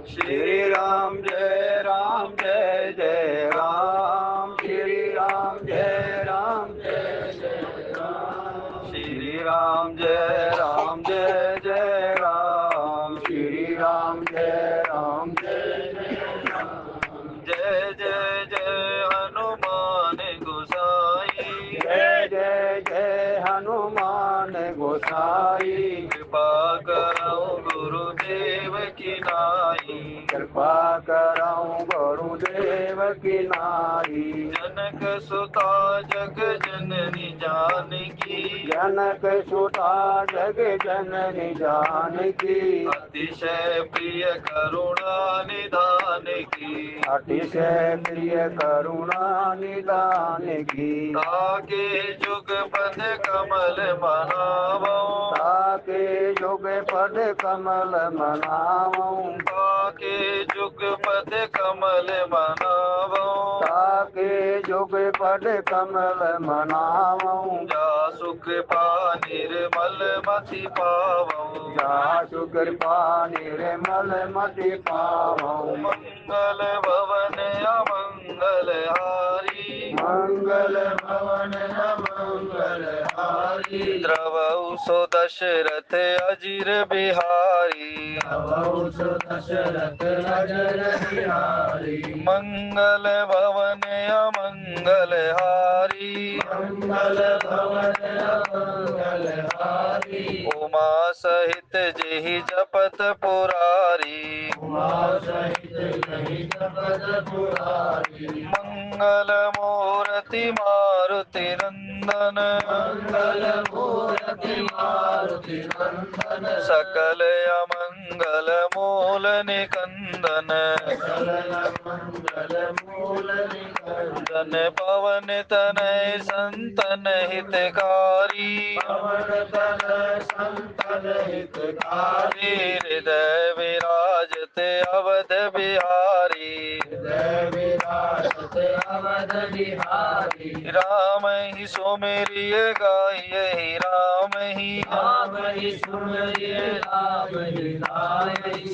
श्री राम जय राम जय जय राम। श्री राम जय राम जय जय राम। श्री राम जय राम जय जय राम। श्री राम जय राम जय जय राम। जय जय जय हनुमान गोसाई। जय जय जय हनुमान गोसाई। कृपा करो गुरुदेव की नाई। कृपा करो गुरुदेव की नाई। जनक सुता जग जननी जानकी। जनक सुता जग जननी जानकी। अतिशय प्रिय करुणा निधान की। अतिशय प्रिय करुणा निधान की। ताके जुग पद कमल मनावो। ताके जुग पद कमल मनावो। ताके जुग पद कमल मनावो। ताके जुग पद कमल मनावो। जासु कृपा निर्मल मति पावो। जासु कृपा निर्मल मति पावो। मंगल भवन अमंगल हारी। मंगल भवन अमंगल हारी। द्रवहु सो दशरथ अजिर बिहारी। द्रवहु सो दशरथ अजिर बिहारी। मंगल भवन अमंगल हारी। मंगल भवन अमंगल हारी। उमा सहित जेहि जपत पुरारी। उमा सहित जेहि जपत पुरारी। मंगल मूर्ति मारुति नंदन। मंगल मूर्ति मारुति नंदन। सकल अमंगल मूल निकंदन। सकल अमंगल मूल निकंदन। पवन तनय संतन हितकारी। पवन तनय संतन हितकारी। हृदय विराजत अवध बिहारी। हृदय विराजत अवध बिहारी। राम ही सुमिरिय गायहि राम ही। राम ही सुमिरिय गायहि राम।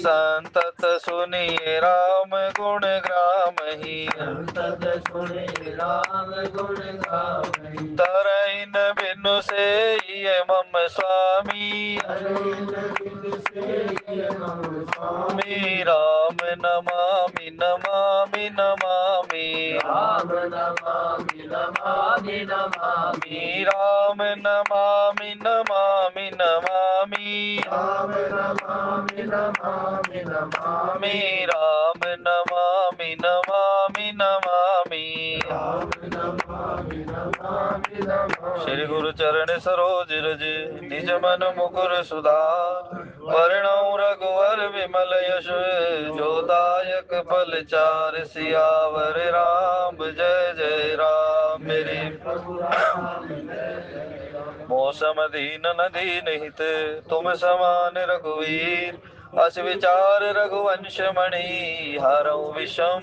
संतत सुनिए राम गुण ग्राम ही। संतत सुनिए राम गुण ग्राम ही। तरइन बिनु से ये मम स्वामी। तरइन बिनु से ये मम स्वामी। राम नमामि नमामि नमामि। राम नमामि नमामि नमामि। राम नमामि नमामि नमामि। राम नमामि नमामि नमामि। राम नमामि नमामि नमामि। राम नमामि नमामि नमामि। श्री गुरु चरण सरोज रज निज मन मुकुर सुधार। वर्णौ रघुवर विमल यश जोदायक फल चार। सियावर राम जय जय राम। मेरे प्रभु राम जय जय राम। मौसम दीन दीन हित तुम समान रघुवीर। अस विचार रघुवंश मणि हरऊ विषम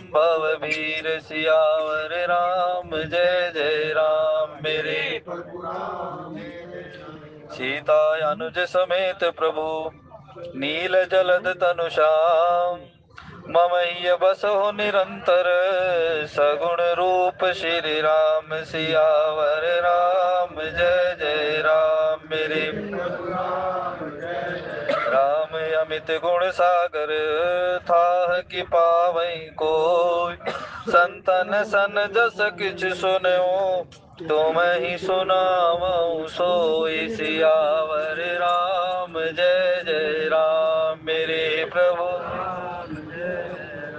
वीर। सियावर राम जय जय राम। मेरे प्रभु राम सीता अनुज समेत प्रभु नील जलद तनुषाम। ममैय बसहु निरंतर सगुण रूप श्री राम। सियावर राम जय जय राम। मेरे राम अमित गुण सागर थाह कि पावै कोय। संतन सन जस किछ सुनऊ तुम ही सुनावऊ सोई। सियावर राम जय जय राम। मेरे प्रभु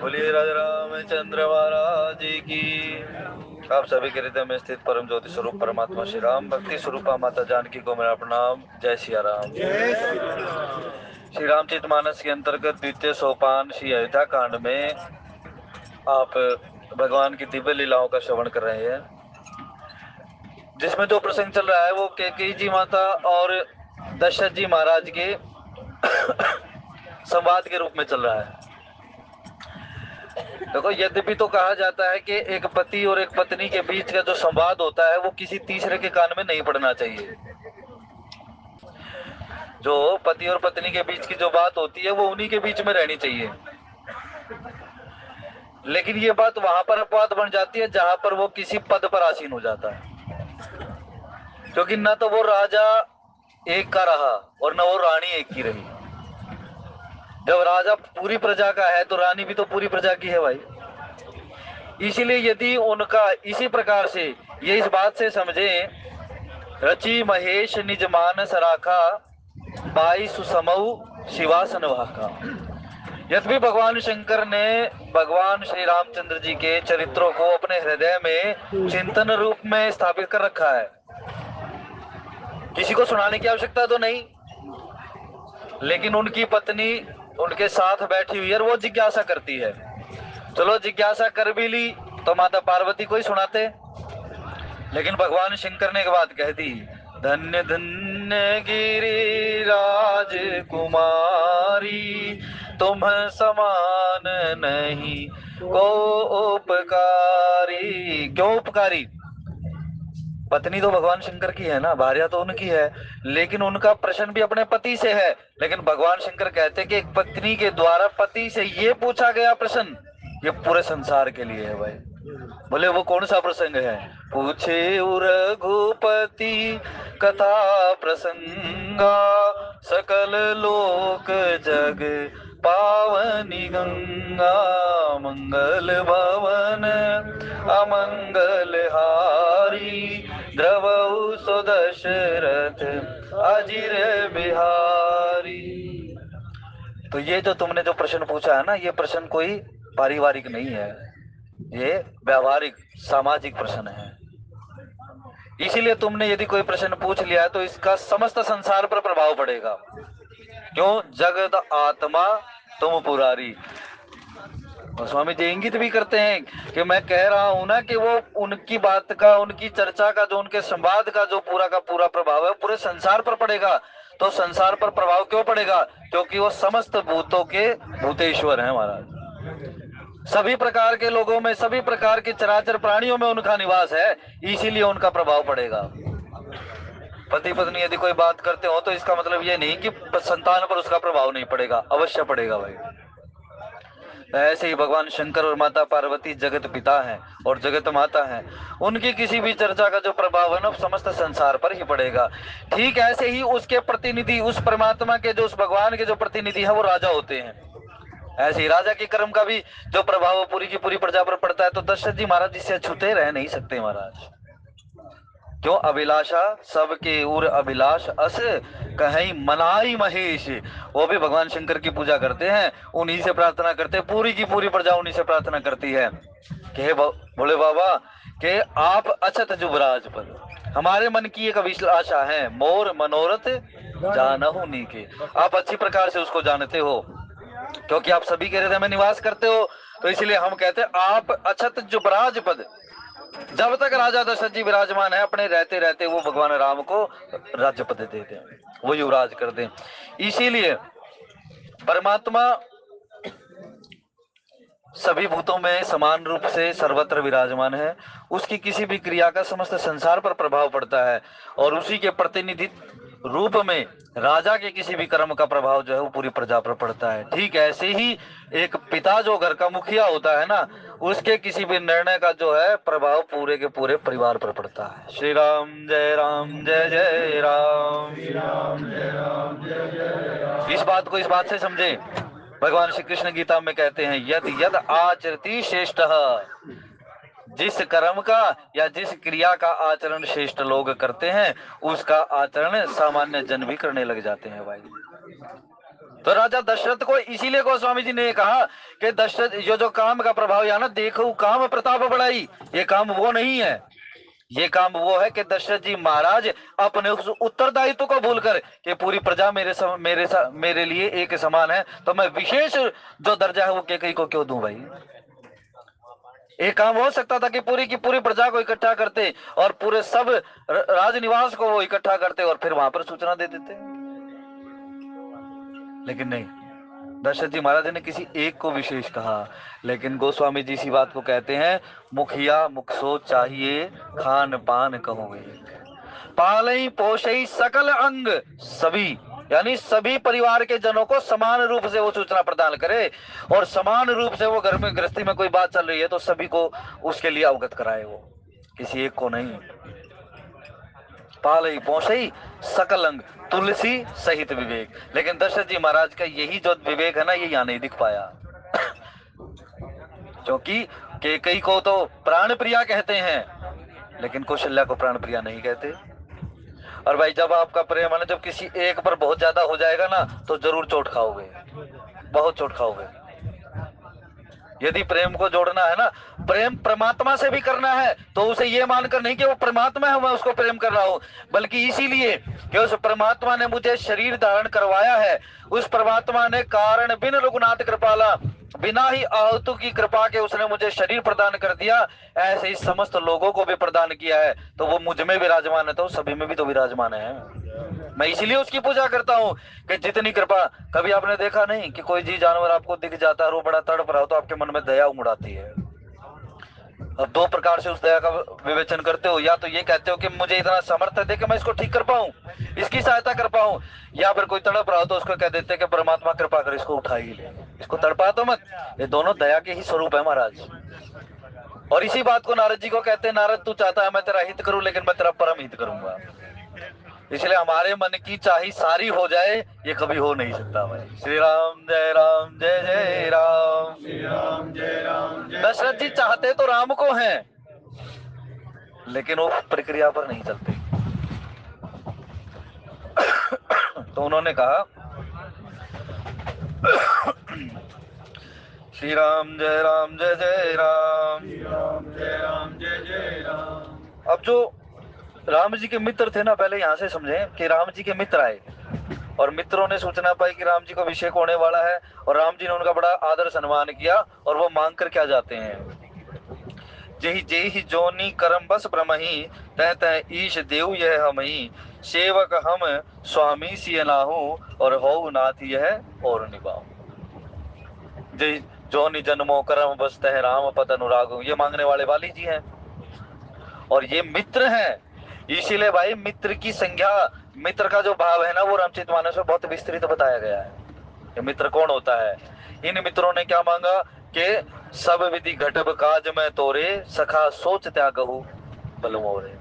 बोलिए राजा रामचंद्र महाराज की। आप सभी के हृदय में स्थित परम ज्योति स्वरूप परमात्मा श्री राम भक्ति स्वरूपा माता जानकी को मेरा प्रणाम। जय सिया राम। श्री रामचरितमानस के अंतर्गत द्वितीय सोपान श्री अयोध्या कांड में आप भगवान की दिव्य लीलाओं का श्रवण कर रहे हैं, जिसमें जो प्रसंग चल रहा है वो कैकेयी जी माता और दशरथ जी महाराज के संवाद के रूप में चल रहा है। देखो, यद्यपि तो कहा जाता है कि एक पति और एक पत्नी के बीच का जो संवाद होता है वो किसी तीसरे के कान में नहीं पड़ना चाहिए। जो पति और पत्नी के बीच की जो बात होती है वो उन्हीं के बीच में रहनी चाहिए। लेकिन ये बात वहां पर अपवाद बन जाती है जहां पर वो किसी पद पर आसीन हो जाता है, क्योंकि न तो वो राजा एक का रहा और न वो रानी एक की रही। जब राजा पूरी प्रजा का है तो रानी भी तो पूरी प्रजा की है भाई। इसीलिए यदि उनका इसी प्रकार से ये इस बात से समझे, रचि महेश निज मानस राखा, बाई सुसमऊ शिवासन वाका। यद्यपि भगवान शंकर ने भगवान श्री रामचंद्र जी के चरित्रों को अपने हृदय में चिंतन रूप में स्थापित कर रखा है, किसी को सुनाने की आवश्यकता तो नहीं, लेकिन उनकी पत्नी उनके साथ बैठी हुई है और वो जिज्ञासा करती है। चलो जिज्ञासा कर भी ली तो माता पार्वती को ही सुनाते, लेकिन भगवान शंकर ने एक बात कह दी, धन्य धन्य गिरिराज कुमारी, तुम समान नहीं को उपकारी। क्यों उपकारी? पत्नी तो भगवान शंकर की है ना, भार्या तो उनकी है, लेकिन उनका प्रश्न भी अपने पति से है। लेकिन भगवान शंकर कहते हैं कि एक पत्नी के द्वारा पति से ये पूछा गया प्रश्न, ये पूरे संसार के लिए है भाई। बोले वो कौन सा प्रसंग है? पूछे रघुपति कथा प्रसंगा, सकल लोक जग पावनी गंगा, मंगल भवन अमंगल हारी, द्रवहु सो दशरथ अजिर बिहारी। तो ये जो तुमने जो प्रश्न पूछा है ना, ये प्रश्न कोई पारिवारिक नहीं है, ये व्यवहारिक सामाजिक प्रश्न है। इसीलिए तुमने यदि कोई प्रश्न पूछ लिया तो इसका समस्त संसार पर प्रभाव पड़ेगा। क्यों? जगत आत्मा तुम पुरारी। और स्वामी जी इंगित भी करते हैं कि मैं कह रहा हूं ना कि वो उनकी बात का, उनकी चर्चा का, जो उनके संवाद का जो पूरा का पूरा प्रभाव है पूरे संसार पर पड़ेगा। तो संसार पर प्रभाव क्यों पड़ेगा? क्योंकि वो समस्त भूतों के भूतेश्वर हैं महाराज। सभी प्रकार के लोगों में, सभी प्रकार के चराचर प्राणियों में उनका निवास है, इसीलिए उनका प्रभाव पड़ेगा। पति पत्नी यदि कोई बात करते हो तो इसका मतलब ये नहीं कि संतान पर उसका प्रभाव नहीं पड़ेगा, अवश्य पड़ेगा भाई। ऐसे ही भगवान शंकर और माता पार्वती जगत पिता हैं और जगत माता हैं, उनकी किसी भी चर्चा का जो प्रभाव है ना समस्त संसार पर ही पड़ेगा। ठीक ऐसे ही उसके प्रतिनिधि, उस परमात्मा के जो, उस भगवान के जो प्रतिनिधि है वो राजा होते हैं। ऐसे ही राजा के कर्म का भी जो प्रभाव पूरी की पूरी प्रजा पर पड़ता है। तो दशरथ जी महाराज इससे अछूते रह नहीं सकते महाराज। क्यों? अभिलाषा सबके उर अभिलाष अस, कहीं मनाई महेश। वो भी भगवान शंकर की पूजा करते हैं, उन्हीं से प्रार्थना करते हैं, पूरी की पूरी प्रजा उन्हीं से प्रार्थना करती है कि भोले बाबा के आप अछत जुबराज पर, हमारे मन की एक अभिलाषा है, मोर मनोरथ जानहु नीके। आप अच्छी प्रकार से उसको जानते हो क्योंकि आप सभी के हृदय में निवास करते हो, तो इसलिए हम कहते हैं आप अछत जुबराज पद। जब तक राजा दशरथ जी विराजमान है, अपने रहते रहते वो भगवान राम को राज्य पद दे दें, वो युवराज कर दें। इसीलिए परमात्मा सभी भूतों में समान रूप से सर्वत्र विराजमान है, उसकी किसी भी क्रिया का समस्त संसार पर प्रभाव पड़ता है, और उसी के प्रतिनिधित्व रूप में राजा के किसी भी कर्म का प्रभाव जो है वो पूरी प्रजा पर पड़ता है। ठीक ऐसे ही एक पिता जो घर का मुखिया होता है ना, उसके किसी भी निर्णय का जो है प्रभाव पूरे के पूरे परिवार पर पड़ता है। श्री राम जय जय राम। इस बात को इस बात से समझे, भगवान श्री कृष्ण गीता में कहते हैं, यद यद आचरति श्रेष्ठ, जिस कर्म का या जिस क्रिया का आचरण श्रेष्ठ लोग करते हैं उसका आचरण सामान्य जन भी करने लग जाते हैं भाई। तो राजा दशरथ को इसीलिए गोस्वामी जी ने कहा कि दशरथ जो काम का प्रभाव, या ना देखो काम प्रताप बढ़ाई, ये काम वो नहीं है, ये काम वो है कि दशरथ जी महाराज अपने उस उत्तरदायित्व को भूलकर कि पूरी प्रजा मेरे लिए एक समान है, तो मैं विशेष जो दर्जा है वो कैकेयी को क्यों दूं भाई। एक काम हो सकता था कि पूरी की पूरी प्रजा को इकट्ठा करते और पूरे सब राजनिवास को वो इकट्ठा करते और फिर वहां पर सूचना दे देते, लेकिन नहीं, दशरथ जी महाराज ने किसी एक को विशेष कहा। लेकिन गोस्वामी जी इसी बात को कहते हैं, मुखिया मुखसो चाहिए, खान पान कहोगे, पालई पोषई सकल अंग, सभी यानी सभी परिवार के जनों को समान रूप से वो सूचना प्रदान करे और समान रूप से वो घर में गृहस्थी में कोई बात चल रही है तो सभी को उसके लिए अवगत कराए, वो किसी एक को नहीं। पालई पहुंचई सकल अंग तुलसी सहित विवेक। लेकिन दशरथ जी महाराज का यही जो विवेक है ना, ये यहाँ नहीं दिख पाया। क्योंकि कैकेयी को तो प्राण प्रिया कहते हैं लेकिन कौशल्या को प्राण प्रिया नहीं कहते। और भाई जब आपका प्रेम है ना, जब किसी एक पर बहुत ज्यादा हो जाएगा ना तो जरूर चोट खाओगे, बहुत चोट खाओगे। यदि प्रेम को जोड़ना है ना, प्रेम परमात्मा से भी करना है तो उसे ये मानकर नहीं कि वो परमात्मा है मैं उसको प्रेम कर रहा हूं, बल्कि इसीलिए कि उस परमात्मा ने मुझे शरीर धारण करवाया है, उस परमात्मा ने कारण बिन रघुनाथ कृपाला, बिना ही आहुति की कृपा के उसने मुझे शरीर प्रदान कर दिया, ऐसे ही समस्त लोगों को भी प्रदान किया है। तो वो मुझ में विराजमान है तो सभी में भी तो विराजमान है। मैं इसलिए उसकी पूजा करता हूँ कि जितनी कृपा। कभी आपने देखा नहीं कि कोई जी जानवर आपको दिख जाता है और वो बड़ा तड़प रहा हो तो आपके मन में दया उमड़ाती है। अब दो प्रकार से उस दया का विवेचन करते हो, या तो ये कहते हो कि मुझे इतना सामर्थ्य दे कि मैं इसको ठीक कर पाऊं, इसकी सहायता कर पाऊं, या फिर कोई तड़प रहा हो तो उसको कह देते कि परमात्मा कृपा कर इसको उठा ही ले, इसको तड़पा तो मत। ये दोनों दया के ही स्वरूप है महाराज। और इसी बात को नारद जी को कहते हैं, नारद तू चाहता है मैं तेरा हित करूं लेकिन मैं तेरा परम हित करूंगा। इसलिए हमारे मन की चाही सारी हो जाए ये कभी हो नहीं सकता भाई। श्री राम जय राम जय जय राम, श्री राम जय राम जय। दशरथ जी चाहते तो राम को हैं लेकिन वो प्रक्रिया पर नहीं चलते। तो उन्होंने कहा श्री राम जय जय राम, श्री राम जय जय राम। अब जो राम जी के मित्र थे ना, पहले यहां से समझे कि राम जी के मित्र आए और मित्रों ने सूचना पाई कि राम जी को अभिषेक होने वाला है और राम जी ने उनका बड़ा आदर सम्मान किया और वो मांग कर क्या जाते हैं, जेहि जेहि जोनी करम बस ब्रह्महि तह तह ईश देव यह हमहि, सेवक हम स्वामी सिय नाहु और हो नाथ यह और निभाऊ। जय जोनि जन्मो करम बस तह राम पद अनुराग, ये मांगने वाले वाली जी हैं और ये मित्र हैं। इसीलिए भाई मित्र की संज्ञा, मित्र का जो भाव है ना वो रामचरितमानस में बहुत विस्तृत बताया गया है कि मित्र कौन होता है। इन मित्रों ने क्या मांगा कि सब विधि घटब काज में तोरे, सखा सोच त्यागहु बल मोरे।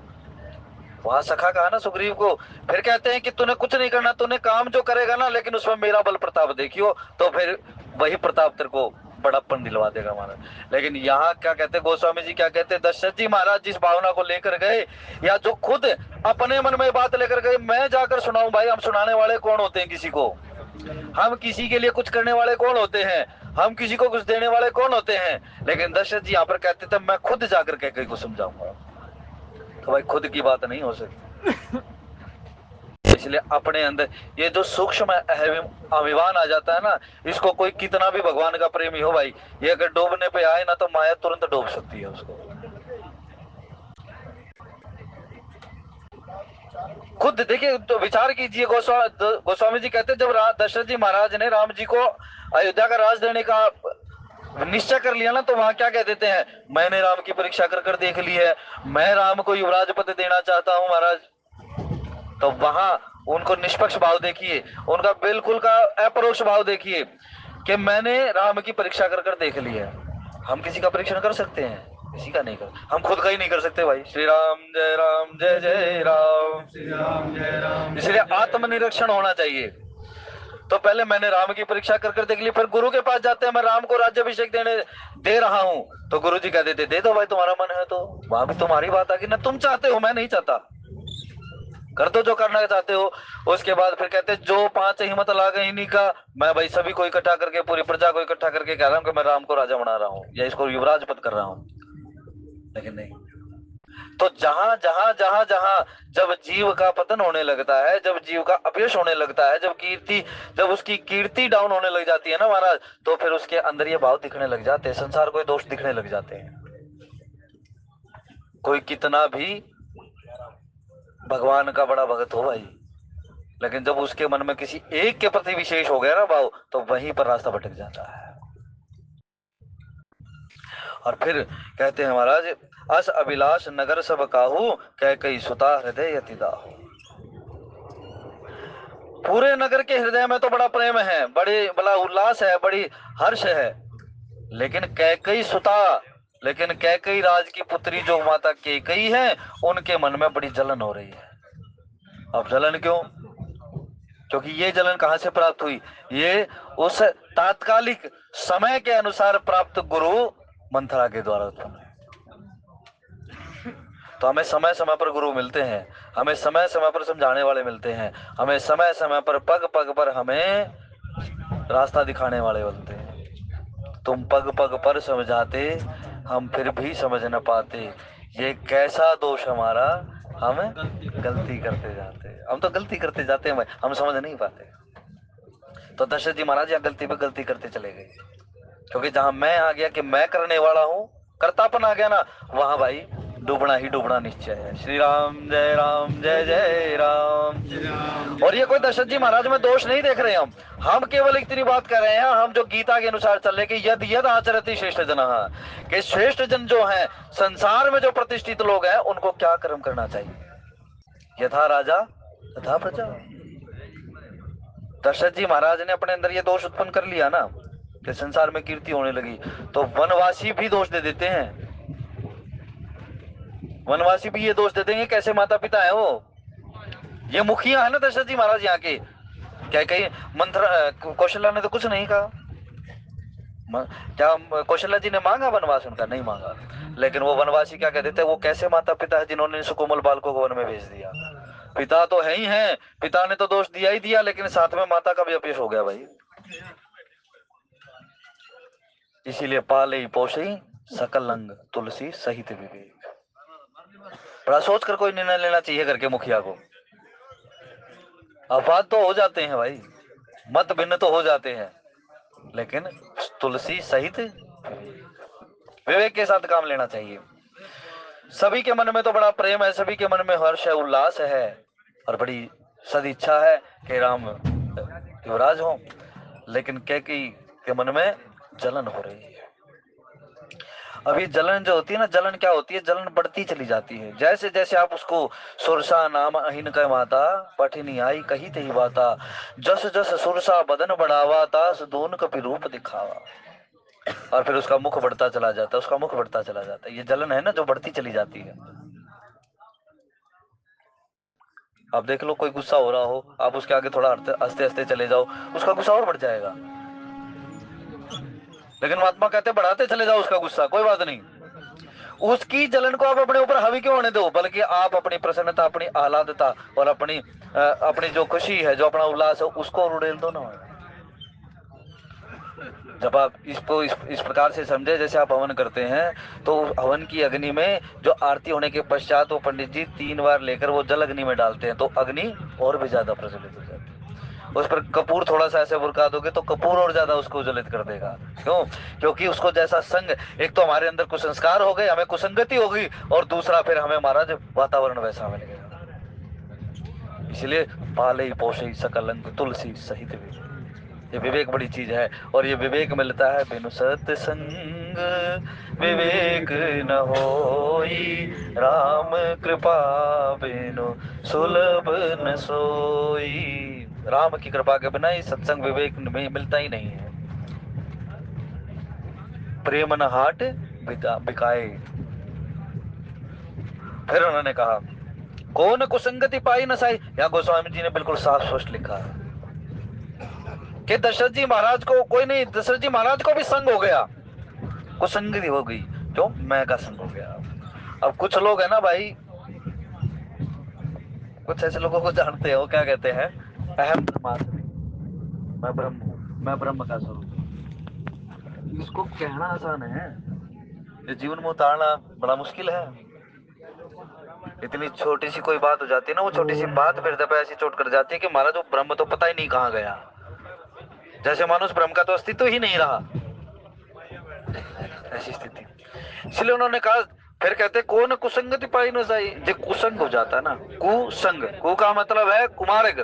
वहां सखा कहा ना सुग्रीव को, फिर कहते हैं कि तूने कुछ नहीं करना, तूने काम जो करेगा ना लेकिन उसमें मेरा बल प्रताप देखियो तो फिर वही प्रताप तेरे को बड़प्पन दिलवा देगा महाराज। लेकिन यहाँ क्या कहते गोस्वामी जी, क्या कहते दशरथ जी महाराज जिस भावना को लेकर गए या जो खुद अपने मन में बात लेकर गए, मैं जाकर सुनाऊं भाई, हम सुनाने वाले कौन होते हैं किसी को, हम किसी के लिए कुछ करने वाले कौन होते हैं, हम किसी को कुछ देने वाले कौन होते हैं। लेकिन दशरथ जी यहाँ पर कहते थे मैं खुद जाकर कह को समझाऊंगा, तो भाई खुद की बात नहीं हो सकती। इसलिए अपने अंदर ये जो सूक्ष्म अभिमान आ जाता है ना, इसको कोई कितना भी भगवान का प्रेमी हो भाई, ये अगर डूबने पे आए ना तो माया तुरंत डूब सकती है उसको। खुद देखिए तो विचार कीजिए, गोस्वामी जी कहते जब दशरथ जी महाराज ने राम जी को अयोध्या का राज देने का निश्चय कर लिया ना, तो वहां क्या कह देते हैं, मैंने राम की परीक्षा कर कर देख ली है, मैं राम को युवराज पद देना चाहता हूं महाराज। तो वहां उनको निष्पक्ष भाव देखिए, उनका बिल्कुल का अपरोक्ष भाव देखिए कि मैंने राम की परीक्षा कर कर देख ली है। हम किसी का परीक्षण कर सकते हैं, किसी का नहीं कर, हम खुद का ही नहीं कर सकते भाई। श्री राम जय जय राम, श्री राम जय राम। इसलिए आत्मनिरीक्षण होना चाहिए। तो पहले मैंने राम की परीक्षा कर कर देख ली, फिर गुरु के पास जाते हैं, मैं राम को राज्याभिषेक दे रहा हूं, तो गुरु जी कह देते दे दो भाई तुम्हारा मन है तो। वहां भी तुम्हारी बात आ गई ना, तुम चाहते हो मैं नहीं चाहता, कर दो जो करना चाहते हो। उसके बाद फिर कहते जो पांच हिम्मत ला गई इन्हीं का, मैं भाई सभी को इकट्ठा करके पूरी प्रजा को इकट्ठा करके कह रहा हूं कि मैं राम को राजा बना रहा हूं या इसको युवराज पद कर रहा हूं। लेकिन नहीं, तो जहां जहां जहां जहां जब जीव का पतन होने लगता है, जब जीव का अपयश होने लगता है, जब उसकी कीर्ति डाउन होने लग जाती है ना महाराज, तो फिर उसके अंदर ये भाव दिखने लग जाते हैं, संसार को दोष दिखने लग जाते हैं। कोई कितना भी भगवान का बड़ा भक्त हो भाई, लेकिन जब उसके मन में किसी एक के प्रति विशेष हो गया ना भाव, तो वहीं पर रास्ता भटक जाता है। और फिर कहते हैं महाराज, अस अभिलाष नगर सब काहू, कह कई सुता हृदय अति दाहू। पूरे नगर के हृदय में तो बड़ा प्रेम है, बड़ा उल्लास है, बड़ी हर्ष है, लेकिन कैकई राज की पुत्री जो माता कैकई है, उनके मन में बड़ी जलन हो रही है। अब जलन क्यों? क्योंकि ये जलन कहां से प्राप्त हुई? ये उस तात्कालिक समय के अनुसार प्राप्त गुरु मंथरा के द्वारा उत्पन्न है। तो हमें समय समय पर गुरु मिलते हैं, हमें समय समय पर समझाने वाले मिलते हैं, हमें समय समय पर पग पग पर हमें रास्ता दिखाने वाले मिलते हैं। तुम पग पग पर समझाते, हम फिर भी समझ न पाते, ये कैसा दोष हमारा, हम गलती करते जाते। हम तो गलती करते जाते हैं, हम समझ नहीं पाते। तो दशरथ जी महाराज यहाँ गलती पे गलती करते चले गए, क्योंकि जहां मैं आ गया कि मैं करने वाला हूं, कर्तापन आ गया ना, वहां भाई डूबना ही डूबना निश्चय है। श्री राम जय राम, जय जय राम। और ये कोई दशरथ जी महाराज में दोष नहीं देख रहे हम केवल इतनी बात कर रहे हैं, हम जो गीता के अनुसार चल रहे कि यद यद आचरति श्रेष्ठ जन, कि श्रेष्ठ जन जो है, संसार में जो प्रतिष्ठित लोग हैं, उनको क्या कर्म करना चाहिए। यथा राजा तथा प्रजा। दशरथ जी महाराज ने अपने अंदर ये दोष उत्पन्न कर लिया ना, कि संसार में कीर्ति होने लगी, तो वनवासी भी दोष दे देते हैं। वनवासी भी ये दोष देते हैं, कैसे माता पिता है वो, ये मुखिया है ना दशरथ जी महाराज यहाँ के। क्या कही मंत्र कौशल्या ने तो कुछ नहीं कहा, क्या कौशल्या जी ने मांगा वनवास? उनका नहीं मांगा, लेकिन वो वनवासी क्या कहते थे, वो कैसे माता पिता है जिन्होंने सुकोमल बालकों को वन में भेज दिया। पिता तो है ही है, पिता ने तो दोष दिया ही दिया, लेकिन साथ में माता का भी अपयश हो गया भाई। इसीलिए पाले पोषी सकल अंग तुलसी सहित विवेक। बड़ा सोच कर कोई निर्णय लेना चाहिए करके मुखिया को। अपवाद तो हो जाते हैं भाई, मत भिन्न तो हो जाते हैं, लेकिन तुलसी सहित विवेक के साथ काम लेना चाहिए। सभी के मन में तो बड़ा प्रेम है, सभी के मन में हर्ष है, उल्लास है, और बड़ी सदिच्छा है कि राम युवराज हो, लेकिन कैकेयी के मन में जलन हो रही है। अभी जलन जो होती है ना, जलन क्या होती है, जलन बढ़ती चली जाती है। जैसे जैसे आप उसको सुरसा नाम अहिन कह माता, पठिनी आई कही तही बाता, जस जस सुरसा बदन बढ़ावा, तास दोन कपि रूप दिखावा। और फिर उसका मुख बढ़ता चला जाता है, उसका मुख बढ़ता चला जाता है। ये जलन है ना, जो बढ़ती चली जाती है। आप देख लो, कोई गुस्सा हो रहा हो, आप उसके आगे थोड़ा हंसते हंसते चले जाओ, उसका गुस्सा और बढ़ जाएगा। लेकिन महात्मा कहते बढ़ाते चले जाओ उसका गुस्सा, कोई बात नहीं। उसकी जलन को आप अपने ऊपर हावी क्यों होने दो, बल्कि आप अपनी प्रसन्नता, अपनी आह्लादता और अपनी जो खुशी है, जो अपना उल्लास है, उसको उड़ेल दो ना। जब आप इसको इस प्रकार से समझे, जैसे आप हवन करते हैं, तो हवन की अग्नि में जो आरती होने के पश्चात वो पंडित जी 3 बार लेकर वो जल अग्नि में डालते हैं, तो अग्नि और भी ज्यादा प्रज्वलित हो जाती है। उस पर कपूर थोड़ा सा ऐसे बुरका दोगे तो कपूर और ज्यादा उसको ज्वलित कर देगा। क्यों? क्योंकि उसको जैसा संग, एक तो हमारे अंदर कुसंस्कार हो गए, हमें कुसंगति हो गई, और दूसरा फिर हमें महाराज वातावरण वैसा मिल गया। इसलिए पाले पोषे सकल अंग तुलसी सहित विवेक। ये विवेक बड़ी चीज है, और ये विवेक मिलता है बिनु सत्संग विवेक न होई, राम कृपा बिनु सुलभ न सोई। राम की कृपा के बिना ही सत्संग विवेक में मिलता ही नहीं है। प्रेम न हाट बिकाए। फिर उन्होंने कहा कौन कुसंगति पाई न साई। यहाँ गोस्वामी जी ने बिल्कुल साफ स्पष्ट लिखा है कि दशरथ जी महाराज को कोई नहीं, दशरथ जी महाराज को भी संग हो गया, कुसंगति हो गई। क्यों? मैं का संग हो गया। अब कुछ लोग है ना भाई, कुछ ऐसे लोगों को जानते हो, क्या कहते हैं, अहम ब्रह्मास्मि, मैं ब्रह्म हूं, मैं ब्रह्म का स्वरूप। इसको कहना आसान है, ये जीवन में उतारना बड़ा मुश्किल है। इतनी छोटी सी कोई बात हो जाती है ना, वो छोटी सी बात फिर दफे ऐसी चोट कर जाती है कि महाराज वो ब्रह्म तो पता ही नहीं कहाँ गया, जैसे मानुष ब्रह्म का तो अस्तित्व ही नहीं रहा, ऐसी स्थिति। इसलिए उन्होंने कहा, फिर कहते कौन कुसंगति पाई न जाई। जो कुसंग हो जाता है ना, कुसंग, कु का मतलब है कुमार्ग।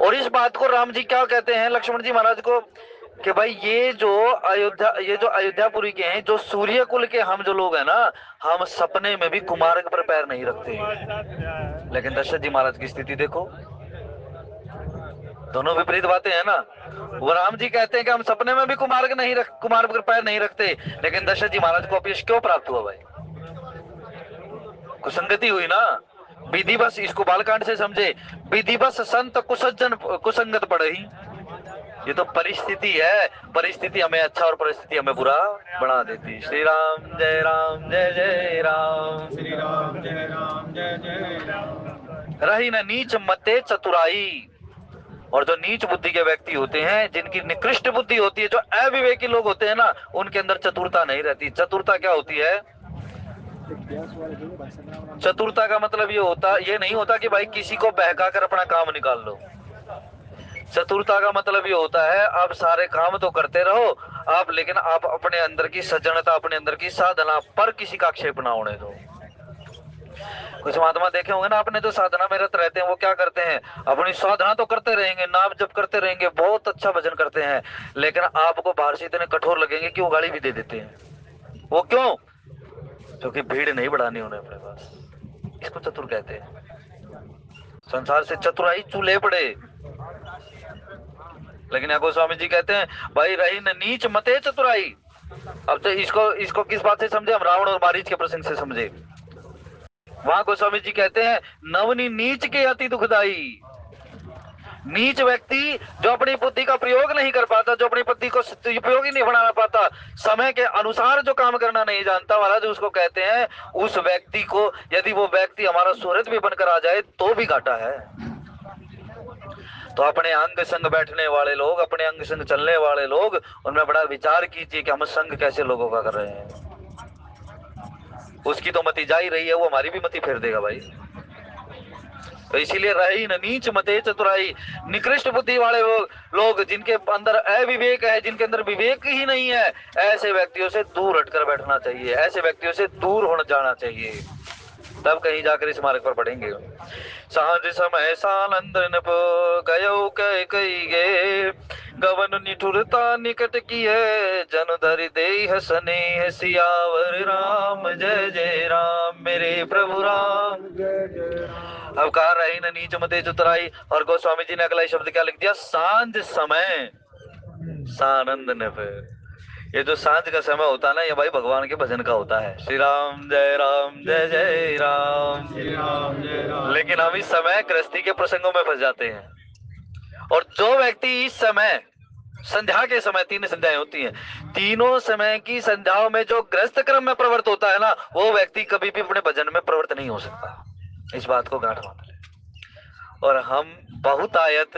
और इस बात को राम जी क्या कहते हैं लक्ष्मण जी महाराज को, कि भाई ये जो अयोध्यापुरी के हैं, जो सूर्य कुल के हम जो लोग हैं ना, हम सपने में भी कुमार्ग पर पैर नहीं रखते हैं। लेकिन दशरथ जी महाराज की स्थिति देखो, दोनों विपरीत बातें हैं ना। वो राम जी कहते हैं कि हम सपने में भी कुमार पर पैर नहीं रखते, लेकिन दशरथ जी महाराज को अपयश क्यों प्राप्त हुआ भाई? कुसंगति हुई ना। विधि बस, इसको बालकांड से समझे, विधि बस संत कुसज्जन कुसंगत पड़े ही। ये तो परिस्थिति है, परिस्थिति हमें अच्छा और परिस्थिति हमें बुरा बना देती। श्री राम जय जय राम, श्री राम जय जय राम। रही न नीच मते चतुराई। और जो नीच बुद्धि के व्यक्ति होते हैं, जिनकी निकृष्ट बुद्धि होती है, जो अविवेकी लोग होते हैं ना, उनके अंदर चतुरता नहीं रहती। चतुरता क्या होती है? चतुरता का मतलब ये नहीं होता कि भाई किसी को बहका कर अपना काम निकाल लो। चतुरता का मतलब ये होता है आप सारे काम तो करते रहो आप, लेकिन आप अपने अंदर की सज्जनता, अपने अंदर की साधना पर किसी का आक्षेप ना होने दो। कुछ महात्मा देखे होंगे ना आपने, जो साधना में रत रहते हैं, वो क्या करते हैं? अपनी साधना तो करते रहेंगे, नाम जप करते रहेंगे, बहुत अच्छा भजन करते हैं, लेकिन आपको बाहर से इतने कठोर लगेंगे कि वो गाली भी दे देते हैं। वो क्यों? क्योंकि भीड़ नहीं बढ़ानी उन्हें अपने पास। इसको चतुर कहते हैं। संसार से चतुराई चूल्हे पड़े। लेकिन यहाँ गोस्वामी जी कहते हैं भाई रही न नीच मते चतुराई। अब तो इसको किस बात से समझे? हम रावण और मारीच के प्रसंग से समझे। वहां गोस्वामी जी कहते हैं नवनी नीच के अति दुखदाई। नीच व्यक्ति जो अपनी बुद्धि का प्रयोग नहीं कर पाता, जो अपनी बुद्धि को उपयोगी नहीं बना पाता, समय के अनुसार जो काम करना नहीं जानता, महाराज उसको कहते हैं, उस व्यक्ति को यदि वो व्यक्ति हमारा सुहृद भी बनकर आ जाए तो भी घाटा है। तो अपने अंग संग बैठने वाले लोग, अपने अंग संग चलने वाले लोग, उनमें बड़ा विचार कीजिए कि हम संग कैसे लोगों का कर रहे हैं। उसकी तो मति जा ही रही है, वो हमारी भी मति फेर देगा भाई। तो इसीलिए रही न नीच मते चतुराई। निकृष्ट बुद्धि वाले लोग जिनके अंदर अविवेक है, जिनके अंदर विवेक ही नहीं है, ऐसे व्यक्तियों से दूर हटकर बैठना चाहिए, ऐसे व्यक्तियों से दूर होना जाना चाहिए, तब कहीं जाकर इस मार्ग पर बढ़ेंगे। सांझ समय सानंद गयो कई गे, गवन निठुरता निकट की है, जन धरि देह स्नेह सियावर राम जय जय राम, मेरे प्रभु राम जय जय राम। अब कहा रही न नीच मते चतुराई। और गोस्वामी जी ने अगला शब्द क्या लिख दिया? सांझ समय सानंद ने। ये जो सांझ का समय होता है ना, ये भाई भगवान के भजन का होता है। श्री राम जय जय राम, श्री राम जय राम। लेकिन हम इस समय गृहस्थी के प्रसंगों में फंस जाते हैं। और जो व्यक्ति इस समय संध्या के समय, 3 संध्याएं होती हैं, तीनों समय की संध्याओं में जो गृहस्थ क्रम में प्रवृत्त होता है ना, वो व्यक्ति कभी भी अपने भजन में प्रवृत्त नहीं हो सकता। इस बात को गांठ बांध ले। और हम बहुतायत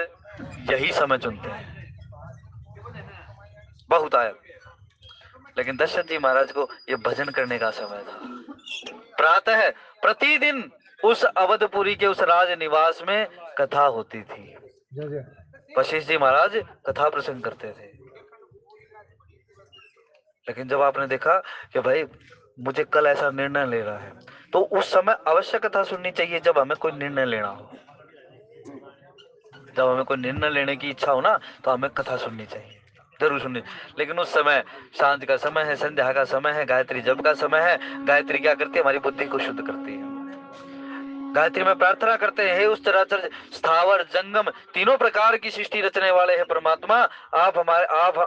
यही समय चुनते हैं, बहुतायत। लेकिन दशरथ जी महाराज को ये भजन करने का समय था। प्रातः प्रतिदिन उस अवधपुरी के उस राज निवास में कथा होती थी। वशिष्ठ जी महाराज कथा प्रसंग करते थे। लेकिन जब आपने देखा कि भाई मुझे कल ऐसा निर्णय ले रहा है, तो उस समय अवश्य कथा सुननी चाहिए। जब हमें कोई निर्णय लेना हो, जब हमें कोई निर्णय लेने की इच्छा हो ना, तो हमें कथा सुननी चाहिए, जरूर सुननी। लेकिन उस समय सांझ का समय है, संध्या का समय है, गायत्री जप का समय है। गायत्री क्या करती है? हमारी बुद्धि को शुद्ध करती है। गायत्री में प्रार्थना करते हैं, हे उस चराचर स्थावर जंगम तीनों प्रकार की सृष्टि रचने वाले हैं परमात्मा,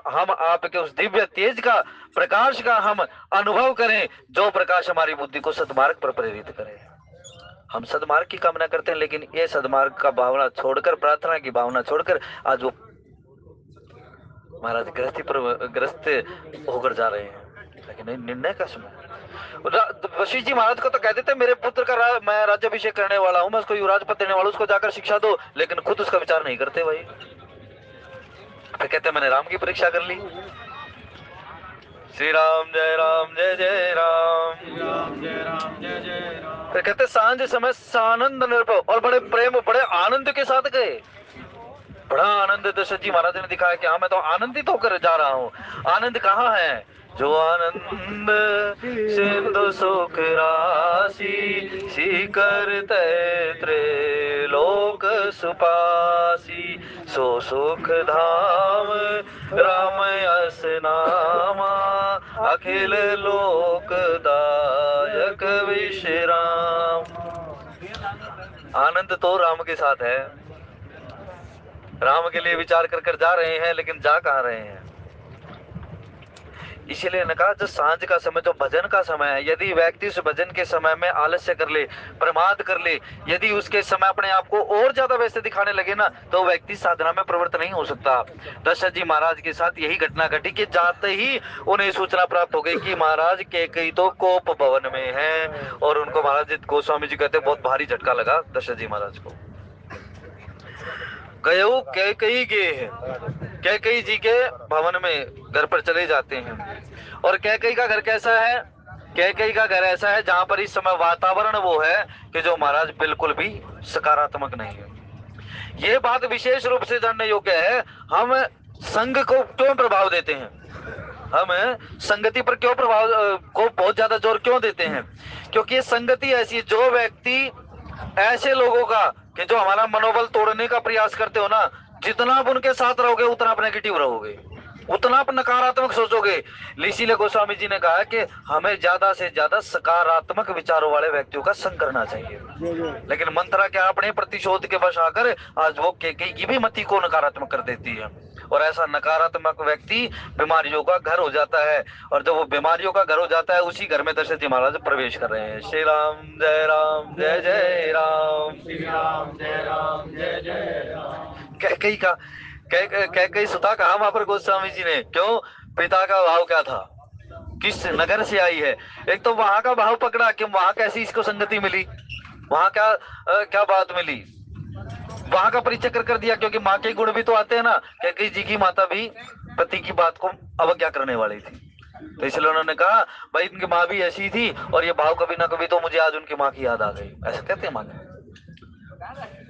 हम आपके उस दिव्य तेज का, प्रकाश का हम अनुभव करें, जो प्रकाश हमारी बुद्धि को सद्मार्ग पर प्रेरित करे। हम सद्मार्ग की कामना करते हैं, लेकिन ये सद्मार्ग का भावना छोड़कर, प्रार्थना की भावना छोड़कर आज वो महाराज ग्रस्त होकर जा रहे हैं। लेकिन निर्णय का समय। वशिष्ठ जी महाराज को तो कह देते मेरे पुत्र का मैं राज्याभिषेक करने वाला हूं, मैं उसको युवराज पद देने वाला हूं, उसको जाकर शिक्षा दो, लेकिन खुद उसका विचार नहीं करते भाई। फिर कहते मैंने राम की परीक्षा कर ली। श्री राम जय जय राम, श्री राम जय जय राम। फिर कहते सांझ समय सानंद निर्भव, और बड़े प्रेम बड़े आनंद के साथ गए। बड़ा आनंद दशरथ जी महाराज ने दिखाया कि हाँ मैं तो आनंदित होकर जा रहा हूँ। आनंद कहाँ है? जो आनंद सिंधु सुख राशि, सीकर त्रैलोक सुपासी, सो सुख धाम राम यस नामा, अखिल लोक दायक विश्राम। आनंद तो राम के साथ है, राम के लिए विचार कर कर जा रहे हैं, लेकिन जा कहाँ रहे हैं। इसीलिए ने कहा जो सांझ का समय, जो भजन का समय है, यदि व्यक्ति उस भजन के समय में आलस्य कर ले, प्रमाद कर ले, यदि उसके समय अपने आप को और ज्यादा व्यस्त दिखाने लगे ना, तो व्यक्ति साधना में प्रवृत्त नहीं हो सकता। दशरथ जी महाराज के साथ यही घटना घटी कि जाते ही उन्हें सूचना प्राप्त हो गई कि महाराज कैकेयी तो कोप भवन में है। और उनको महाराज गोस्वामी जी कहते बहुत भारी झटका लगा दशरथ जी महाराज को। गयो कैकेयी के, कैकेयी जी के भवन में घर पर चले जाते हैं। और कैकेयी का घर कैसा है? कैकेयी का घर ऐसा है जहां पर इस समय वातावरण वो है कि जो महाराज बिल्कुल भी सकारात्मक नहीं है। ये बात विशेष रूप से जानने योग्य है। हम संग को क्यों प्रभाव देते हैं, हम संगति पर क्यों प्रभाव को बहुत ज्यादा जोर क्यों देते हैं? क्योंकि ये संगति ऐसी, जो व्यक्ति ऐसे लोगों का कि जो हमारा मनोबल तोड़ने का प्रयास करते हो ना, जितना आप उनके साथ रहोगे उतना आप नेगेटिव रहोगे, उतना आप नकारात्मक सोचोगे। इसीलिए गोस्वामी जी ने कहा कि हमें ज्यादा से ज्यादा सकारात्मक विचारों वाले व्यक्तियों का संग करना चाहिए। लेकिन मंत्रा क्या अपने प्रतिशोध के वश आकर आज वो कैकेयी की भी मति को नकारात्मक कर देती है। और ऐसा नकारात्मक व्यक्ति बीमारियों का घर हो जाता है। और जब वो बीमारियों का घर हो जाता है, उसी घर में दशरथ जी महाराज प्रवेश कर रहे हैं। श्री राम जय राम जय जय राम, श्री राम जय राम जय जय राम। कैकेयी का कैकेयी सुता कहा वहां पर गोस्वामी जी ने, क्यों? पिता का भाव क्या था, किस नगर से आई है। एक तो वहां का भाव पकड़ा कि वहां कैसी इसको संगति मिली, वहां क्या बात मिली, वहां का परिचय कर दिया। क्योंकि माँ के गुण भी तो आते हैं ना। कैकेयी जी की माता भी पति की बात को अवज्ञा करने वाली थी, तो इसलिए उन्होंने कहा भाई इनकी माँ भी ऐसी थी और ये भाव कभी ना कभी तो मुझे आज उनकी माँ की याद आ गई, ऐसा कहते हैं माँ।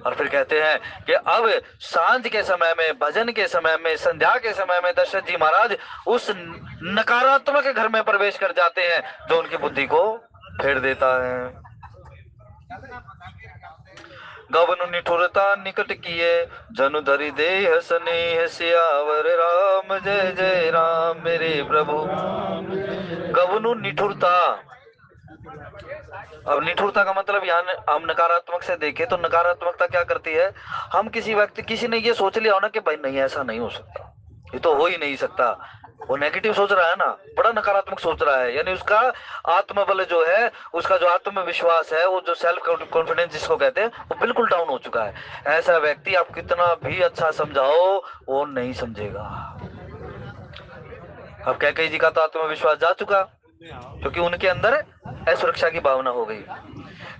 और फिर कहते हैं कि अब सांझ के समय में, भजन के समय में, संध्या के समय में दशरथ जी महाराज उस नकारात्मक घर में प्रवेश कर जाते हैं जो उनकी बुद्धि को फेर देता है। गवनु निठुरता निकट किए, जनु धरि देह स्नेह, सियावर राम जय जय राम मेरे प्रभु। गवनु निठुरता, अब निठुरता का मतलब यहाँ हम नकारात्मक से देखें तो नकारात्मकता क्या करती है? हम किसी ने ये सोच लिया हो ना कि भाई नहीं ऐसा नहीं हो सकता, ये तो हो ही नहीं सकता, वो नेगेटिव सोच रहा है ना, बड़ा नकारात्मक सोच रहा है। यानी उसका आत्मबल जो है, उसका जो आत्मविश्वास है, वो जो सेल्फ कॉन्फिडेंस जिसको कहते हैं, वो बिल्कुल डाउन हो चुका है। ऐसा व्यक्ति आप कितना भी अच्छा समझाओ वो नहीं समझेगा। अब कैकेयी जी का तो आत्मविश्वास जा चुका क्योंकि उनके अंदर असुरक्षा की भावना हो गई।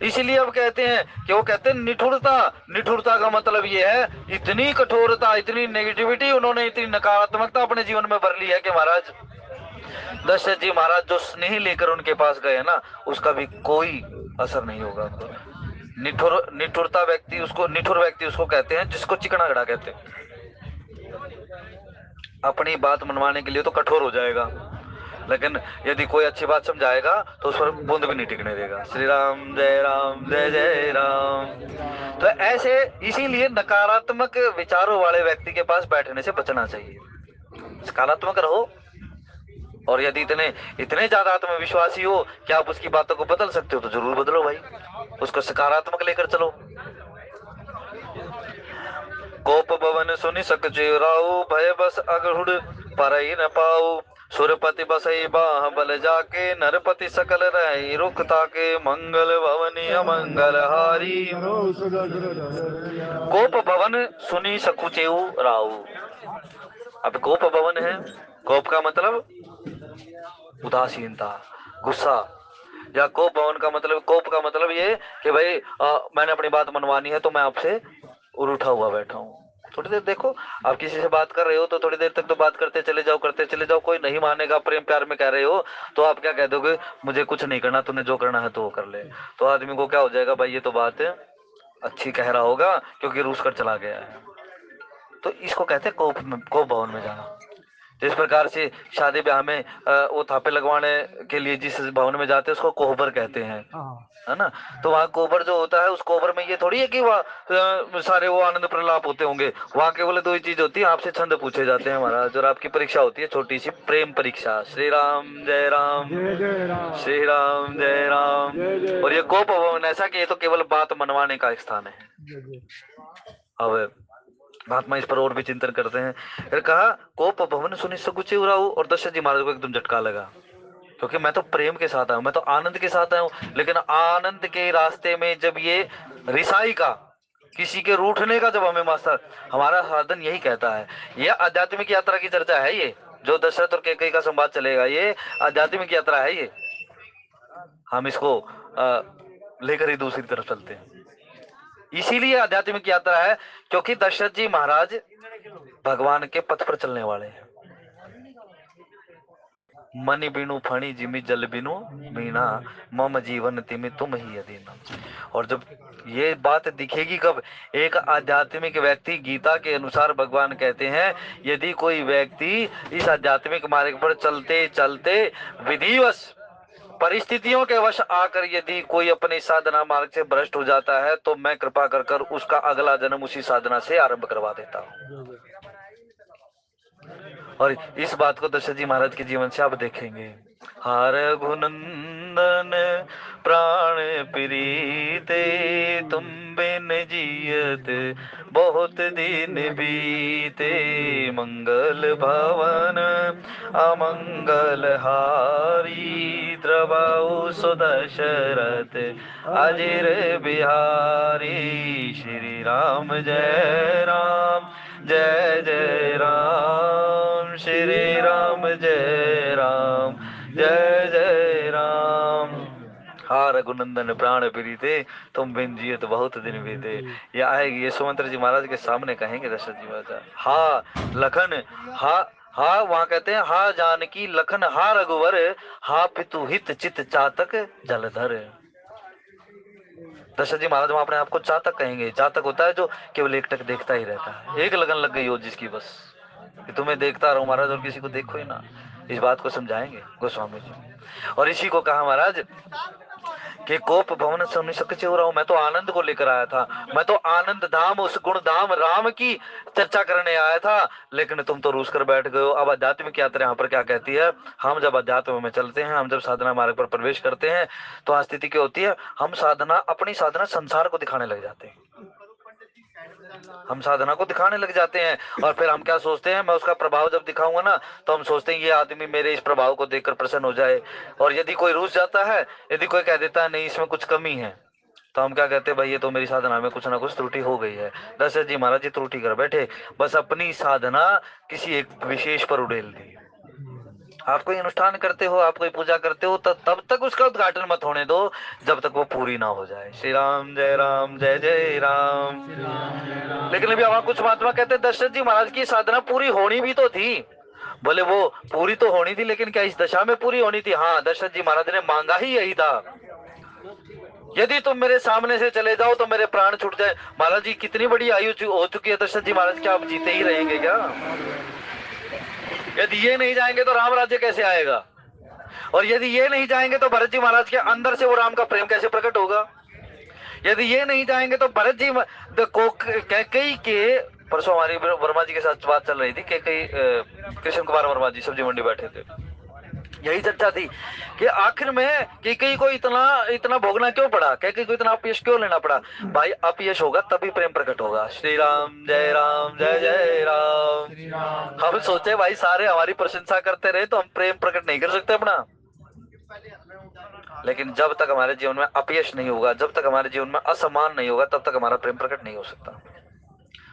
इसीलिए अब कहते हैं कि वो कहते हैं निठुरता। निठुरता का मतलब ये है इतनी कठोरता, इतनी नेगेटिविटी, उन्होंने इतनी नकारात्मकता अपने जीवन में भर ली है कि महाराज दशरथ जी महाराज जो स्नेह लेकर उनके पास गए ना, उसका भी कोई असर नहीं होगा उनको। निठुरता व्यक्ति उसको, निठुर व्यक्ति उसको कहते हैं जिसको चिकना घड़ा कहते हैं। अपनी बात मनवाने के लिए तो कठोर हो जाएगा, लेकिन यदि कोई अच्छी बात समझाएगा तो उस पर बूंद भी नहीं टिकने देगा। श्री राम जय जय राम। तो ऐसे, इसीलिए नकारात्मक विचारों वाले व्यक्ति के पास बैठने से बचना चाहिए, सकारात्मक रहो। और यदि इतने ज्यादा आत्मविश्वासी हो कि आप उसकी बातों को बदल सकते हो तो जरूर बदलो भाई, उसको सकारात्मक लेकर चलो। कोप भवन सुनि सकचे राऊ, भय बस अगहुड़ परई न पाऊ। सुरपति बसई बाह बल जाके, नरपति सकल रही रुख ताके। मंगल भवनी अमंगल हारी, कोप भवन सुनी सकुचेऊ राऊ। अब कोप भवन है, कोप का मतलब उदासीनता, गुस्सा। या कोप भवन का मतलब, कोप का मतलब ये कि भाई मैंने अपनी बात मनवानी है तो मैं आपसे उठा हुआ बैठा हूँ। थोड़ी देर देखो, आप किसी से बात कर रहे हो तो थोड़ी देर तक तो बात करते चले जाओ। कोई नहीं मानेगा, प्रेम प्यार में कह रहे हो तो आप क्या कह दोगे, मुझे कुछ नहीं करना, तूने जो करना है तो वो कर ले। तो आदमी को क्या हो जाएगा, भाई ये तो बात अच्छी कह रहा होगा क्योंकि रूस कर चला गया है। तो इसको कहते हैं कोप भवन में जाना। जिस प्रकार से शादी ब्याह में वो थापे लगवाने के लिए जिस भवन में जाते हैं उसको कोहबर कहते हैं, है ना। तो वहाँ कोहबर जो होता है, उस कोहबर में ये थोड़ी है कि वहाँ सारे वो आनंद प्रलाप होते होंगे। वहाँ केवल दो ही चीज होती है, आपसे छंद पूछे जाते हैं महाराज, और आपकी परीक्षा होती है छोटी सी प्रेम परीक्षा। श्री राम जय राम, श्री राम जय राम। और ये कोप भवन ऐसा कि ये तो केवल बात मनवाने का स्थान है। अब महात्मा इस पर और भी चिंतन करते हैं। फिर कहा कोप भवन सुनि सकुचे उराऊ, और दशरथ जी महाराज को एकदम झटका लगा, क्योंकि मैं तो प्रेम के साथ आया हूं, मैं तो आनंद के साथ आया हूं, लेकिन आनंद के रास्ते में जब ये रिसाई का, किसी के रूठने का जब हमें मास्टर, हमारा साधन यही कहता है, यह आध्यात्मिक यात्रा की चर्चा है, ये जो दशरथ और कैकेयी का संवाद चलेगा, ये आध्यात्मिक यात्रा है, ये हम इसको लेकर ही दूसरी तरफ चलते हैं। इसीलिए आध्यात्मिक यात्रा है, क्योंकि दशरथ जी महाराज भगवान के पथ पर चलने वाले हैं। मन बिनु फणी जिमि जल बिनु मीना, मम जीवन तिमि तुम ही अधीना। और जब ये बात दिखेगी कब, एक आध्यात्मिक व्यक्ति, गीता के अनुसार भगवान कहते हैं, यदि कोई व्यक्ति इस आध्यात्मिक मार्ग पर चलते चलते विधिवश परिस्थितियों के वश आकर यदि कोई अपने साधना मार्ग से भ्रष्ट हो जाता है, तो मैं कृपा कर कर उसका अगला जन्म उसी साधना से आरंभ करवा देता हूं। और इस बात को दशरथ जी महाराज के जीवन से आप देखेंगे। हार रघुनंदन प्राण प्रीते, तुम बिन जियत बहुत दिन बीते, मंगल भवन अमंगल हारी, द्रवाऊ सुदशरथ अजिर बिहारी, श्री राम जय राम जय जय राम, श्री राम जय राम जय जय राम। हा रघुनंदन प्राण प्रीते, तुम बिन जियत बहुत दिन बीते। ये आएगी, ये सुमंत्र जी महाराज के सामने कहेंगे दशरथ जी महाराज। हा लखन, हा वहां कहते हैं, हा जानकी लखन हा रघुवर, हा पितु हित चित चातक जलधर। दशरथ जी महाराज वहां अपने आप को चातक कहेंगे। चातक होता है जो केवल एकटक देखता ही रहता है, एक लगन लग गई हो जिसकी, बस कि तुम्हें देखता रहो महाराज और किसी को देखो ही ना। इस बात को समझाएंगे गोस्वामी जी। और इसी को कहा महाराज कि कोप भवन सुनि सकुचे उराऊ, मैं तो आनंद को लेकर आया था, मैं तो आनंद धाम, उस गुण धाम राम की चर्चा करने आया था, लेकिन तुम तो रूस कर बैठ गए हो। अब आध्यात्मिक यात्रा यहाँ पर क्या कहती है, हम जब अध्यात्म में चलते हैं, हम जब साधना मार्ग पर प्रवेश करते हैं, तो स्थिति क्या होती है, हम साधना, अपनी साधना संसार को दिखाने लग जाते हैं, हम साधना को दिखाने लग जाते हैं। और फिर हम क्या सोचते हैं, मैं उसका प्रभाव जब दिखाऊंगा ना, तो हम सोचते हैं ये आदमी मेरे इस प्रभाव को देखकर प्रसन्न हो जाए। और यदि कोई रूठ जाता है, यदि कोई कह देता है नहीं इसमें कुछ कमी है, तो हम क्या कहते हैं, भाई ये तो मेरी साधना में कुछ ना कुछ त्रुटि हो गई है। दशरथ जी महाराज जी त्रुटि कर बैठे, बस अपनी साधना किसी एक विशेष पर उड़ेल दी। आप कोई अनुष्ठान करते हो, आप कोई पूजा करते हो, तो तब तक उसका उद्घाटन मत होने दो जब तक वो पूरी ना हो जाए। श्री राम जय जय राम। लेकिन अभी वहां कुछ महात्मा कहते हैं दशरथ जी महाराज की साधना पूरी होनी भी तो थी। बोले वो पूरी तो होनी थी, लेकिन क्या इस दशा में पूरी होनी थी? हाँ, दशरथ जी महाराज ने मांगा ही यही था, यदि तुम मेरे सामने से चले जाओ तो मेरे प्राण छूट जाए। महाराज जी कितनी बड़ी आयु हो चुकी है दशरथ जी महाराज, क्या आप जीते ही रहेंगे क्या? यदि ये नहीं जाएंगे तो राम राज्य कैसे आएगा? और यदि ये नहीं जाएंगे तो भरत जी महाराज के अंदर से वो राम का प्रेम कैसे प्रकट होगा? यदि ये नहीं जाएंगे तो भरत जी को कैकेयी के, परसों हमारी वर्मा जी के साथ बात चल रही थी, कैकेयी कृष्ण कुमार वर्मा जी सब्जी मंडी बैठे थे, यही चर्चा थी कि आखिर में कैकेयी को इतना भोगना क्यों पड़ा, कैकेयी को इतना अपयश क्यों लेना पड़ा? भाई अपयश होगा तभी प्रेम प्रकट होगा। श्री राम जय जय राम। हम सोचे भाई सारे हमारी प्रशंसा करते रहे तो हम प्रेम प्रकट नहीं कर सकते अपना, लेकिन जब तक हमारे जीवन में अपयश नहीं होगा, जब तक हमारे जीवन में असम्मान नहीं होगा, तब तक हमारा प्रेम प्रकट नहीं हो सकता।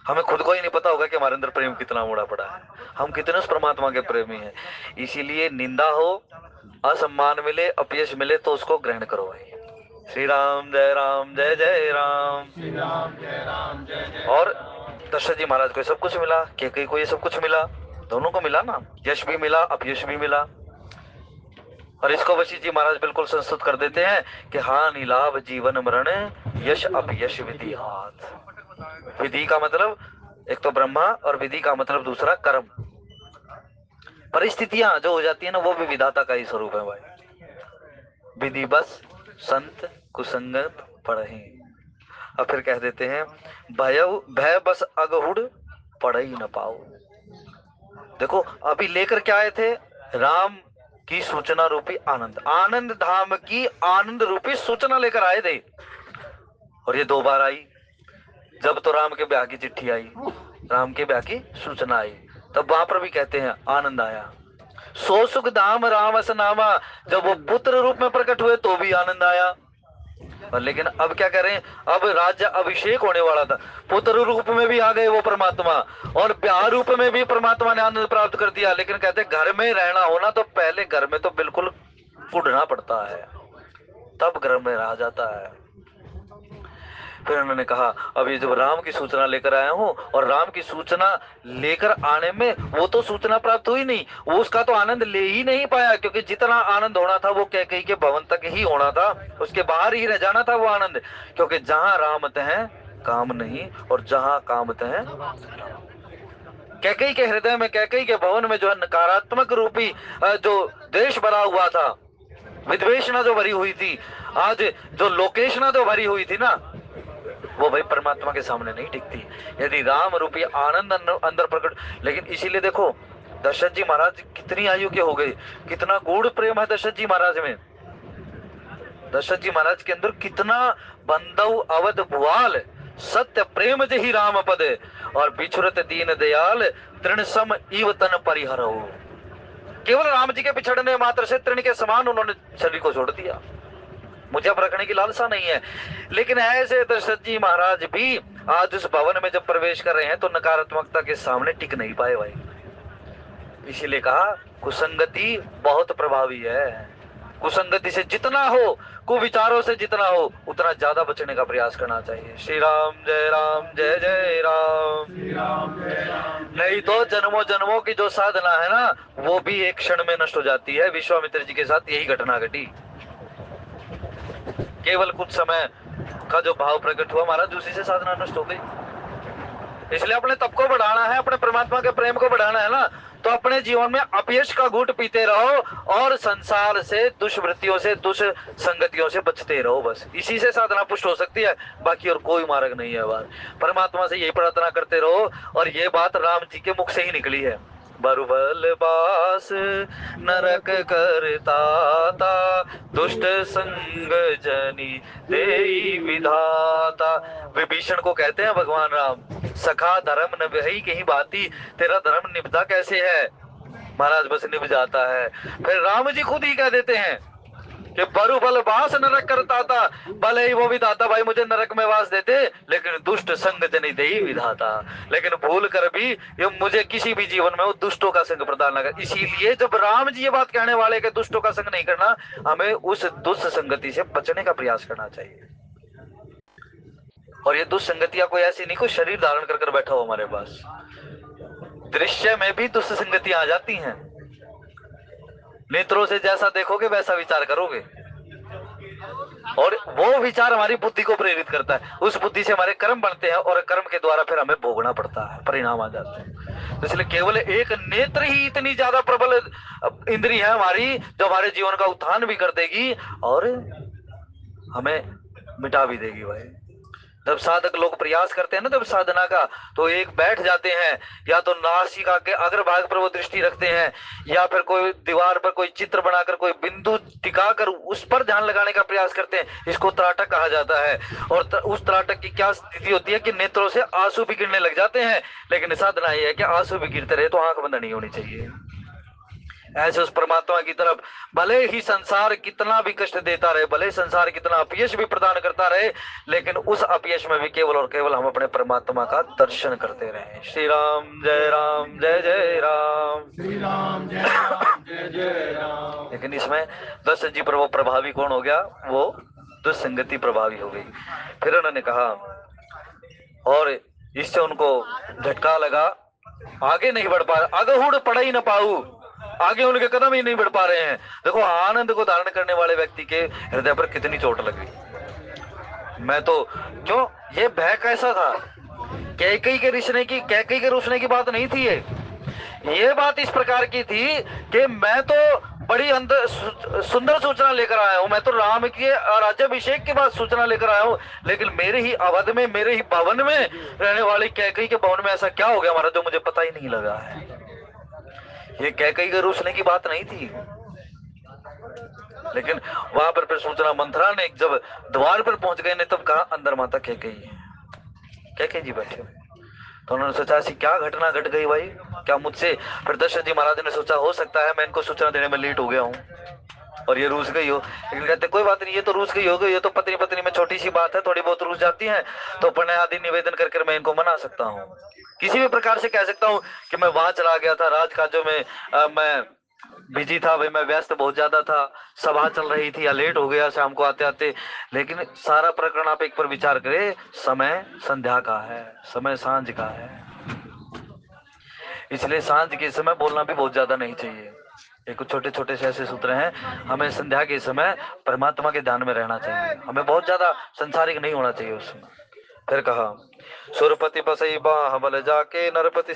हमें खुद को ही नहीं पता होगा कि हमारे अंदर प्रेम कितना उमड़ा पड़ा है, हम कितने उस परमात्मा के प्रेमी हैं। इसीलिए निंदा हो, असम्मान मिले, अपयश मिले तो उसको ग्रहण करो भाई। श्री राम जय जय राम। और दशरथ जी महाराज को सब कुछ मिला, कैकेयी को ये सब कुछ मिला, दोनों को मिला ना, यश भी मिला अपयश भी मिला। और इसको वशिष्ठ जी महाराज बिल्कुल संस्तुत कर देते हैं कि हानि लाभ जीवन मरण, यश अपयश विधि हाथ। विधि का मतलब एक तो ब्रह्मा, और विधि का मतलब दूसरा कर्म। परिस्थितियां जो हो जाती है ना, वो भी विधाता का ही स्वरूप है भाई। विधि बस संत कुसंगत पढ़े। और फिर कह देते हैं भय बस अगहुड़ पढ़ ही न पाओ। देखो अभी लेकर क्या आए थे, राम की सूचना रूपी आनंद, आनंद धाम की आनंद रूपी सूचना लेकर आए थे। और ये 2 बार आई, जब तो राम के ब्याह की चिट्ठी आई, राम के ब्याह की सूचना आई। तब वहां पर भी कहते हैं आनंद आया। सो सुख धाम राम अस नामा, जब वो पुत्र रूप में प्रकट हुए तो भी आनंद आया। पर लेकिन अब क्या करें, अब राज्य अभिषेक होने वाला था, पुत्र रूप में भी आ गए वो परमात्मा, और ब्याह रूप में भी परमात्मा ने आनंद प्राप्त कर दिया। लेकिन कहते घर में रहना होना तो पहले घर में तो बिल्कुल कुढ़ना पड़ता है, तब घर में रहा जाता है। फिर उन्होंने कहा अब ये जब राम की सूचना लेकर आया हूं, और राम की सूचना लेकर आने में वो तो सूचना प्राप्त हुई नहीं, वो उसका तो आनंद ले ही नहीं पाया, क्योंकि जितना आनंद होना था वो कैकेयी के भवन तक ही होना था, उसके बाहर ही रह जाना था वो आनंद। क्योंकि जहां राम हैं काम नहीं, और जहां काम हैं कैकेयी के हृदय में, कैकेयी के भवन में जो है नकारात्मक रूपी जो देश भरा हुआ था, विद्वेषणा जो भरी हुई थी, आज जो लोकेशना जो भरी हुई थी ना, वो भाई परमात्मा के सामने नहीं टिकती। यदि राम रूपी आनंद अंदर प्रकट, लेकिन इसीलिए देखो दशरथ जी महाराज कितनी आयु के हो गए, कितना गूढ़ प्रेम है दशरथ जी महाराज में। दशरथ जी महाराज के अंदर कितना बंधु अवध भुआल, सत्य प्रेम जही राम पद, और बिछुरत दीन दयाल तृण सम इव तन परिहरो। केवल राम जी के पिछड़ने मात्र से तृण के समान उन्होंने शरीर को छोड़ दिया। मुझे अब रखने की लालसा नहीं है, लेकिन ऐसे दशरथ जी महाराज भी आज उस भवन में जब प्रवेश कर रहे हैं तो नकारात्मकता के सामने टिक नहीं पाए भाई। इसीलिए कहा कुसंगति बहुत प्रभावी है। कुसंगति से जितना हो, कुविचारों से जितना हो, उतना ज्यादा बचने का प्रयास करना चाहिए। श्री राम जय जय राम। नहीं तो जन्मों जन्मों की जो साधना है ना, वो भी एक क्षण में नष्ट हो जाती है। विश्वामित्र जी के साथ यही घटना घटी। केवल कुछ समय का जो भाव प्रकट हुआ महाराज, उसी से साधना नष्ट हो गई। इसलिए अपने तप को बढ़ाना है, अपने परमात्मा के प्रेम को बढ़ाना है ना, तो अपने जीवन में अपयश का घूंट पीते रहो, और संसार से, दुष्वृत्तियों से, दुष्संगतियों से बचते रहो। बस इसी से साधना पुष्ट हो सकती है, बाकी और कोई मार्ग नहीं है। बात परमात्मा से यही प्रार्थना करते रहो। और ये बात राम जी के मुख से ही निकली है। बरुबल बास नरक करताता, दुष्ट संग जनी देई विधाता। विभीषण को कहते हैं भगवान राम, सखा धर्म न वही कहीं बाती, तेरा धर्म निभता कैसे है। महाराज बस निभ जाता है। फिर राम जी खुद ही कह देते हैं कि बरु बल वास नरक करता था, भले ही वो विधाता भाई मुझे नरक में वास देते, लेकिन दुष्ट संग जनि देई विधाता। लेकिन भूल कर भी ये मुझे किसी भी जीवन में वो दुष्टों का संग प्रदान न कर। इसीलिए जब राम जी ये बात कहने वाले कि दुष्टों का संग नहीं करना, हमें उस दुष्ट संगति से बचने का प्रयास करना चाहिए। और ये दुष्ट संगतियां कोई ऐसी नहीं कोई शरीर धारण कर बैठा हो हमारे पास, दृश्य में भी दुष्ट संगतियां आ जाती हैं। नेत्रों से जैसा देखोगे वैसा विचार करोगे, और वो विचार हमारी बुद्धि को प्रेरित करता है। उस बुद्धि से हमारे कर्म बनते हैं, और कर्म के द्वारा फिर हमें भोगना पड़ता है, परिणाम आ जाते हैं। तो इसलिए केवल एक नेत्र ही इतनी ज्यादा प्रबल इंद्री है हमारी, जो हमारे जीवन का उत्थान भी कर देगी और हमें मिटा भी देगी भाई। जब साधक लोग प्रयास करते हैं ना, जब साधना का, तो एक बैठ जाते हैं, या तो नासिका के अग्रभाग पर वो दृष्टि रखते हैं, या फिर कोई दीवार पर कोई चित्र बनाकर कोई बिंदु टिकाकर उस पर ध्यान लगाने का प्रयास करते हैं। इसको त्राटक कहा जाता है। और उस त्राटक की क्या स्थिति होती है कि नेत्रों से आंसू भी गिरने लग जाते हैं। लेकिन साधना ये है कि आंसू भी गिरते रहे तो आंख बंद नहीं होनी चाहिए। ऐसे उस परमात्मा की तरफ, भले ही संसार कितना भी कष्ट देता रहे, भले संसार कितना अपयश भी प्रदान करता रहे, लेकिन उस अपयश में भी केवल और केवल हम अपने परमात्मा का दर्शन करते रहे। श्री राम जय जय राम। श्री राम जय जय राम। लेकिन इसमें दशरथ जी पर वो प्रभावी कौन हो गया, वो दुष्संगति प्रभावी हो गई। फिर उन्होंने कहा, और इससे उनको झटका लगा, आगे नहीं बढ़ पा रहे, अगहुड़ पढ़ ही न पाऊ, आगे उनके कदम ही नहीं बढ़ पा रहे हैं। देखो आनंद को धारण करने वाले व्यक्ति के हृदय पर कितनी चोट लगी। मैं तो क्यों, ये भय कैसा था, कैकेयी के रुसने की बात नहीं थी। ये बात इस प्रकार की थी कि मैं तो बड़ी सुंदर सूचना लेकर आया हूं, मैं तो राम के राज्याभिषेक के बाद सूचना लेकर आया हूं, लेकिन मेरे ही अवध में, मेरे ही भवन में रहने वाली कैकेयी के भवन में ऐसा क्या हो गया हमारा, जो मुझे पता ही नहीं लगा है। ये कैकेयी के रूसने की बात नहीं थी। लेकिन वहां पर फिर सूचना मंथरा ने जब द्वार पर पहुंच गए ने, तब कहा अंदर माता कैकेयी है। कैकेयी जी बैठे हुए, तो उन्होंने सोचा ऐसी क्या घटना घट गई भाई, क्या मुझसे? फिर दशरथ जी महाराज ने सोचा हो सकता है मैं इनको सूचना देने में लेट हो गया हूँ और ये रूस गई हो। लेकिन कहते कोई बात नहीं, ये तो रूस गई हो गई, ये तो पत्नी पत्नी में छोटी सी बात है, थोड़ी बहुत रूस जाती है तो प्रणय आदि निवेदन करके मैं इनको मना सकता हूँ। किसी भी प्रकार से कह सकता हूँ कि मैं वहां चला गया था राजकाजों में, मैं बिजी था भाई, मैं व्यस्त बहुत ज्यादा था, सभा चल रही थी या लेट हो गया शाम को आते आते। लेकिन सारा प्रकरण आप एक पर विचार करें, समय संध्या का है, समय सांझ का है, इसलिए सांझ के समय बोलना भी बहुत ज्यादा नहीं चाहिए। ये कुछ छोटे छोटे से ऐसे सूत्र हैं, हमें संध्या के समय परमात्मा के ध्यान में रहना चाहिए, हमें बहुत ज्यादा संसारिक नहीं होना चाहिए उसमें। फिर कहा सुरपति बसई बाह बल जाके नरपति